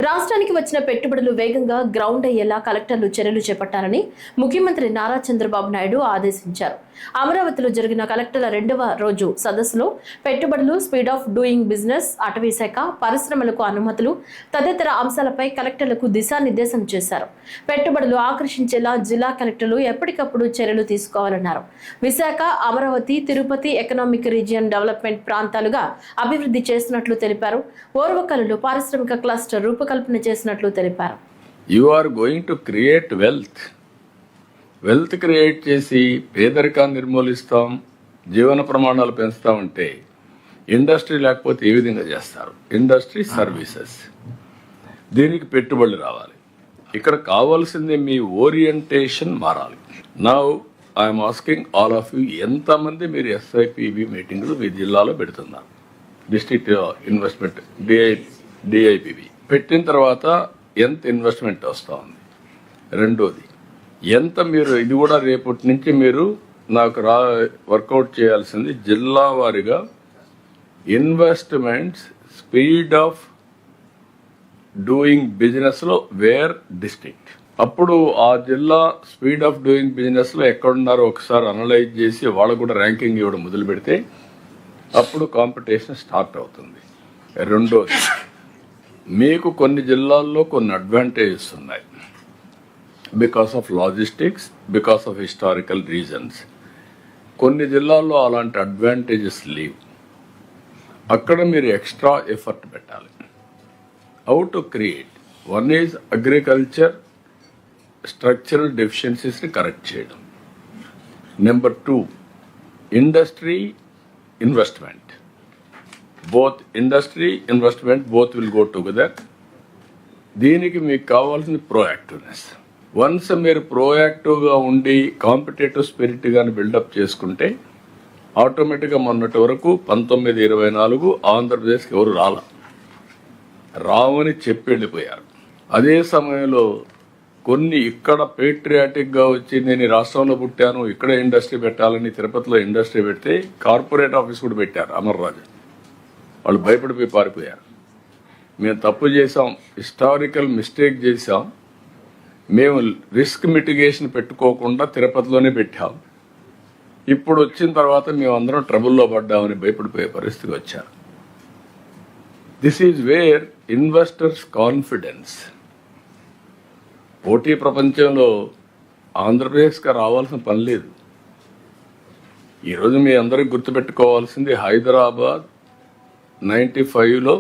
రాష్ట్రానికి వచ్చిన పెట్టుబడులు వేగంగా గ్రౌండ్ అయ్యేలా కలెక్టర్లు చర్యలు చేపట్టాలని ముఖ్యమంత్రి నారా చంద్రబాబు నాయుడు ఆదేశించారు. అమరావతిలో జరిగిన కలెక్టర్ల 2వ రోజు సదస్సులో పెట్టుబడులు, స్పీడ్ ఆఫ్ డూయింగ్ బిజినెస్, అటవీ శాఖ, పరిశ్రమలకు అనుమతులు తదితర అంశాలపై కలెక్టర్లకు దిశానిర్దేశం చేశారు. పెట్టుబడులు ఆకర్షించేలా జిల్లా కలెక్టర్లు ఎప్పటికప్పుడు చర్యలు తీసుకోవాలన్నారు. Visakha, Amaravati, Tirupati economic region development ప్రాంతాలుగా అభివృద్ధి చేస్తున్నట్లు తెలిపారు. ఓర్వకల్లులో పారిశ్రామిక క్లస్టర్ రూపకల్పన చేసినట్లు తెలిపారు. You are going to create wealth create చేసి పేదరికాన్ని నిర్మూలిస్తాం, జీవన ప్రమాణాలు పెంచుతామంటే ఇండస్ట్రీ లేకపోతే ఏ విధంగా చేస్తారు? ఇండస్ట్రీ, సర్వీసెస్, దీనికి పెట్టుబడులు రావాలి. ఇక్కడ కావాల్సింది మీ ఓరియంటేషన్ మారాలి. Now I'm asking all of you, ఎంతమంది మీరు ఎస్ఐపిబి మీటింగ్లు మీ జిల్లాలో పెడుతున్నారు? డిస్ట్రిక్ట్ ఇన్వెస్ట్మెంట్ డిఐపిబి పెట్టిన తర్వాత ఎంత ఇన్వెస్ట్మెంట్ వస్తూ ఉంది? రెండోది, ఎంత మీరు, ఇది కూడా రేపటి నుంచి మీరు నాకు వర్కౌట్ చేయాల్సింది జిల్లా వారీగా ఇన్వెస్ట్మెంట్స్, స్పీడ్ ఆఫ్ డూయింగ్ బిజినెస్లో వేర్ డిస్ట్రిక్ట్. అప్పుడు ఆ జిల్లా స్పీడ్ ఆఫ్ డూయింగ్ బిజినెస్లో ఎక్కడున్నారో ఒకసారి అనలైజ్ చేసి వాళ్ళకు కూడా ర్యాంకింగ్ ఇవ్వడం మొదలు పెడితే అప్పుడు కాంపిటీషన్ స్టార్ట్ అవుతుంది. రెండోది, మీకు కొన్ని జిల్లాల్లో కొన్ని అడ్వాంటేజెస్ ఉన్నాయి because of logistics, because of historical reasons. కొన్ని జిల్లాల్లో అలాంటి అడ్వాంటేజెస్ లేవు. అక్కడ మీరు ఎక్స్ట్రా ఎఫర్ట్ పెట్టాలి. How to create? One is agriculture structural డెఫిషియన్సీస్ని కరెక్ట్ చేయడం. Number 2, industry, investment. Both industry, investment both will go together. దీనికి మీకు కావాల్సింది ప్రోయాక్టివ్నెస్. వన్స్ మీరు ప్రోయాక్టివ్గా ఉండి కాంపిటేటివ్ స్పిరిట్ కానీ బిల్డప్ చేసుకుంటే ఆటోమేటిక్గా మొన్నటి వరకు 1924 ఆంధ్రప్రదేశ్కి ఎవరు రావని చెప్పి వెళ్ళిపోయారు. అదే సమయంలో కొన్ని ఇక్కడ పేట్రియాటిక్గా వచ్చి నేను ఈ రాష్ట్రంలో పుట్టాను, ఇక్కడ ఇండస్ట్రీ పెట్టాలని తిరుపతిలో ఇండస్ట్రీ పెడితే కార్పొరేట్ ఆఫీస్ కూడా పెట్టారు అమర్రాజు. వాళ్ళు భయపడిపోయి పారిపోయారు. మేము తప్పు చేసాం, హిస్టారికల్ మిస్టేక్ చేసాం, మేము రిస్క్ మిటిగేషన్ పెట్టుకోకుండా తిరుపతిలోనే పెట్టాం. ఇప్పుడు వచ్చిన తర్వాత మేమందరం ట్రబుల్లో పడ్డామని భయపడిపోయే పరిస్థితికి వచ్చారు. This is where investors confidence. పోటీ ప్రపంచంలో ఆంధ్రప్రదేశ్కి రావాల్సిన పని లేదు. ఈరోజు మీ అందరికి గుర్తుపెట్టుకోవాల్సింది, హైదరాబాద్ 95లో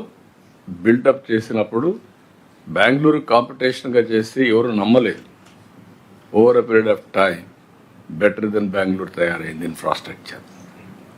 బిల్డప్ చేసినప్పుడు బెంగళూరు కాంపిటీషన్గా చేసి ఎవరు నమ్మలేదు. Over a period of time better than Bengaluru తయారైంది ఇన్ఫ్రాస్ట్రక్చర్.